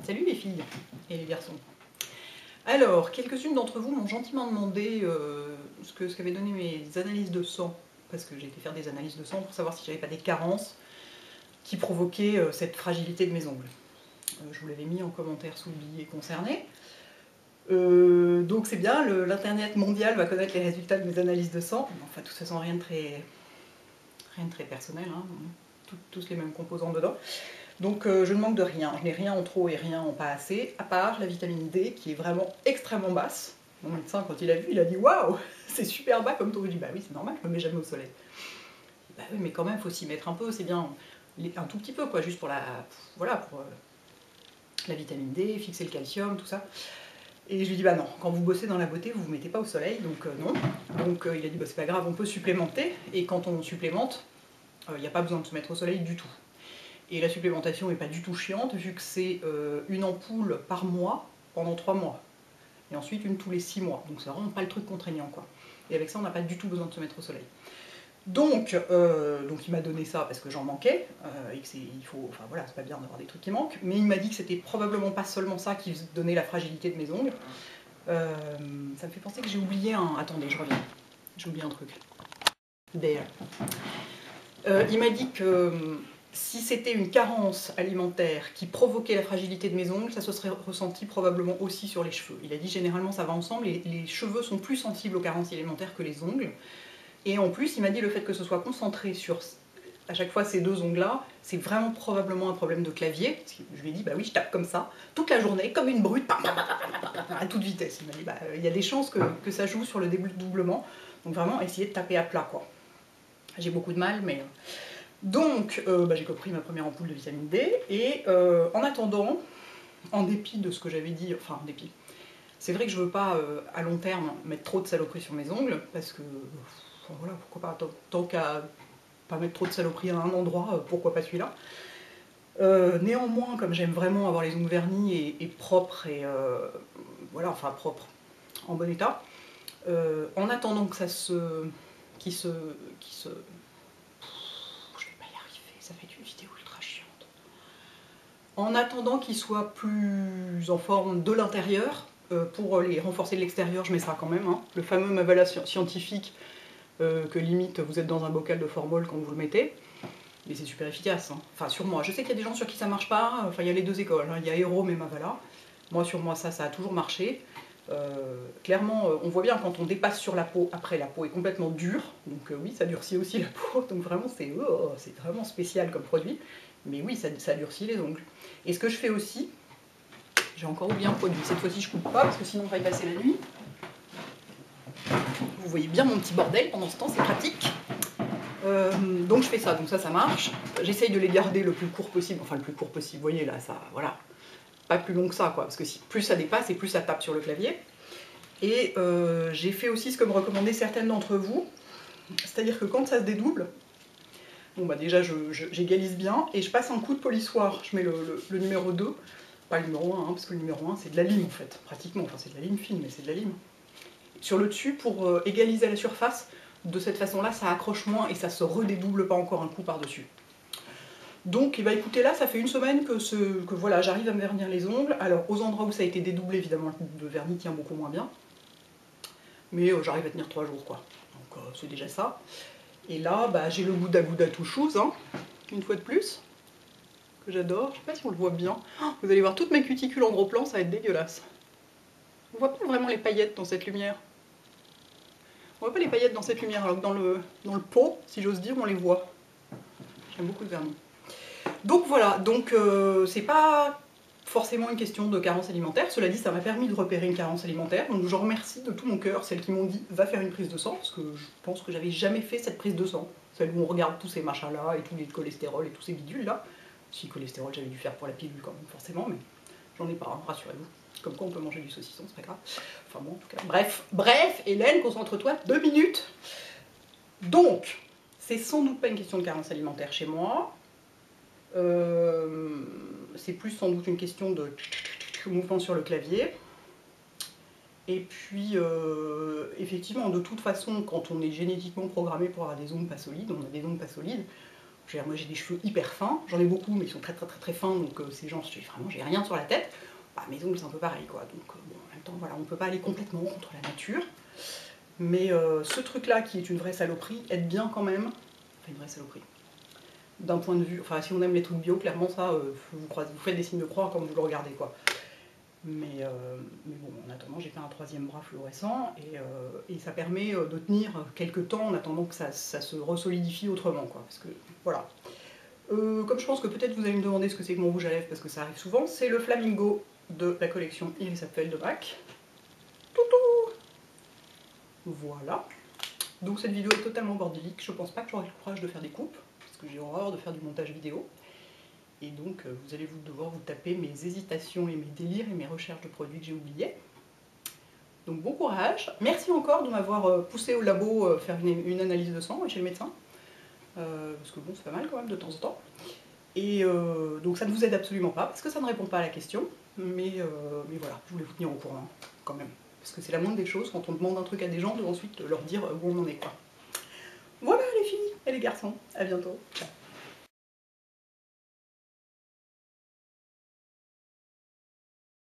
Salut les filles et les garçons. Alors, quelques-unes d'entre vous m'ont gentiment demandé ce qu'avaient donné mes analyses de sang, parce que j'ai été faire des analyses de sang pour savoir si j'avais pas des carences qui provoquaient cette fragilité de mes ongles. Je vous l'avais mis en commentaire sous le billet concerné. Donc c'est bien, l'internet mondial va connaître les résultats de mes analyses de sang. Enfin, de toute façon, rien de très personnel, hein. Tous les mêmes composants dedans. Donc je ne manque de rien, je n'ai rien en trop et rien en pas assez, à part la vitamine D qui est vraiment extrêmement basse. Mon médecin, quand il a vu, il a dit waouh, c'est super bas comme taux. Je dis bah oui, c'est normal, je me mets jamais au soleil. Bah oui, mais quand même, il faut s'y mettre un peu, c'est bien, un tout petit peu quoi, juste pour voilà, pour la vitamine D, fixer le calcium, tout ça. Et je lui dis bah non, quand vous bossez dans la beauté, vous vous mettez pas au soleil, donc non. Donc il a dit bah c'est pas grave, on peut supplémenter, et quand on supplémente, il n'y a pas besoin de se mettre au soleil du tout. Et la supplémentation n'est pas du tout chiante, vu que c'est une ampoule par mois pendant 3 mois. Et ensuite une tous les 6 mois. Donc c'est vraiment pas le truc contraignant, quoi. Et avec ça, on n'a pas du tout besoin de se mettre au soleil. Donc il m'a donné ça parce que j'en manquais, et que enfin voilà, c'est pas bien d'avoir des trucs qui manquent, mais il m'a dit que c'était probablement pas seulement ça qui donnait la fragilité de mes ongles. Ça me fait penser que j'ai oublié un... Attendez, je reviens. J'ai oublié un truc. D'ailleurs. Il m'a dit que si c'était une carence alimentaire qui provoquait la fragilité de mes ongles, ça se serait ressenti probablement aussi sur les cheveux. Il a dit généralement ça va ensemble, et les cheveux sont plus sensibles aux carences alimentaires que les ongles. Et en plus, il m'a dit le fait que ce soit concentré sur à chaque fois ces deux ongles-là, c'est vraiment probablement un problème de clavier. Je lui ai dit bah oui, je tape comme ça, toute la journée, comme une brute, à toute vitesse. Il m'a dit bah il y a des chances que ça joue sur le dédoublement, donc vraiment essayer de taper à plat, quoi. J'ai beaucoup de mal, mais... Donc, j'ai compris ma première ampoule de vitamine D, et en attendant, en dépit de ce que j'avais dit, enfin en dépit, c'est vrai que je veux pas, à long terme, mettre trop de saloperies sur mes ongles, parce que, voilà, pourquoi pas, tant qu'à pas mettre trop de saloperies à un endroit, pourquoi pas celui-là. Néanmoins, comme j'aime vraiment avoir les ongles vernis et propres, et voilà, enfin propres, en bon état, en attendant que ça qui se ça fait une vidéo ultra chiante. En attendant qu'ils soient plus en forme de l'intérieur, pour les renforcer de l'extérieur, je mets ça quand même, hein. Le fameux Mavala scientifique, que limite vous êtes dans un bocal de formol quand vous le mettez, mais c'est super efficace, hein. Enfin sur moi, je sais qu'il y a des gens sur qui ça marche pas, enfin il y a les deux écoles, hein. Il y a Hero et Mavala. Moi sur moi ça a toujours marché. Clairement, on voit bien quand on dépasse sur la peau, après la peau est complètement dure, donc oui, ça durcit aussi la peau, donc vraiment c'est vraiment spécial comme produit, mais oui, ça durcit les ongles. Et ce que je fais aussi, j'ai encore oublié un produit, cette fois-ci je coupe pas, parce que sinon on va y passer la nuit. Vous voyez bien mon petit bordel pendant ce temps, c'est pratique. Donc je fais ça, donc ça marche. J'essaye de les garder le plus court possible, enfin le plus court possible, vous voyez là, ça, voilà. Pas plus long que ça, quoi, parce que plus ça dépasse et plus ça tape sur le clavier. Et j'ai fait aussi ce que me recommandaient certaines d'entre vous, c'est-à-dire que quand ça se dédouble, bon bah déjà j'égalise bien, et je passe un coup de polissoir, je mets le numéro 2, pas le numéro 1, hein, parce que le numéro 1 c'est de la lime en fait, pratiquement, enfin c'est de la lime fine, mais c'est de la lime. Sur le dessus pour égaliser la surface, de cette façon-là ça accroche moins et ça se redédouble pas encore un coup par-dessus. Donc, bah, écoutez, là, ça fait une semaine que voilà, j'arrive à me vernir les ongles. Alors, aux endroits où ça a été dédoublé, évidemment, le vernis tient beaucoup moins bien. Mais j'arrive à tenir 3 jours, quoi. Donc, c'est déjà ça. Et là, bah, j'ai le Gouda Gouda Two Shoes, hein, une fois de plus, que j'adore. Je sais pas si on le voit bien. Oh, vous allez voir toutes mes cuticules en gros plan, ça va être dégueulasse. On voit pas vraiment les paillettes dans cette lumière. On voit pas les paillettes dans cette lumière, alors que dans le pot, si j'ose dire, on les voit. J'aime beaucoup le vernis. Donc voilà, donc c'est pas forcément une question de carence alimentaire, cela dit ça m'a permis de repérer une carence alimentaire, donc je remercie de tout mon cœur celles qui m'ont dit va faire une prise de sang, parce que je pense que j'avais jamais fait cette prise de sang, celle où on regarde tous ces machins là, et tous les cholestérol et tous ces bidules là. Si cholestérol j'avais dû faire pour la pilule quand même forcément, mais j'en ai pas, hein, rassurez-vous. Comme quoi on peut manger du saucisson, c'est pas grave. Enfin bon en tout cas, bref, Hélène, concentre-toi 2 minutes. Donc, c'est sans doute pas une question de carence alimentaire chez moi. C'est plus sans doute une question de mouvement sur le clavier. Et puis, effectivement, de toute façon, quand on est génétiquement programmé pour avoir des ongles pas solides, on a des ongles pas solides. Moi j'ai des cheveux hyper fins, j'en ai beaucoup mais ils sont très fins, donc ces gens, vraiment j'ai rien sur la tête. Bah, mes ongles c'est un peu pareil quoi, donc bon, en même temps voilà, on peut pas aller complètement contre la nature. Mais ce truc là qui est une vraie saloperie aide bien quand même, enfin une vraie saloperie. D'un point de vue, enfin si on aime les trucs bio, clairement ça, vous faites des signes de croix quand vous le regardez quoi. Mais bon, en attendant, j'ai fait un troisième bras fluorescent et ça permet de tenir quelques temps en attendant que ça se resolidifie autrement, quoi. Parce que, voilà. Comme je pense que peut-être vous allez me demander ce que c'est que mon rouge à lèvres, parce que ça arrive souvent, c'est le Flamingo de la collection Iris Apfel de MAC. Toutou! Voilà. Donc cette vidéo est totalement bordélique, je pense pas que j'aurai le courage de faire des coupes, parce que j'ai horreur de faire du montage vidéo. Et donc vous allez devoir vous taper mes hésitations et mes délires et mes recherches de produits que j'ai oubliés. Donc bon courage. Merci encore de m'avoir poussé au labo faire une analyse de sang chez le médecin. Parce que bon, c'est pas mal quand même de temps en temps. Et donc ça ne vous aide absolument pas, parce que ça ne répond pas à la question. Mais voilà, je voulais vous tenir au courant quand même. Parce que c'est la moindre des choses quand on demande un truc à des gens, de ensuite leur dire où on en est quoi. Voilà les filles et les garçons, à bientôt. Ciao.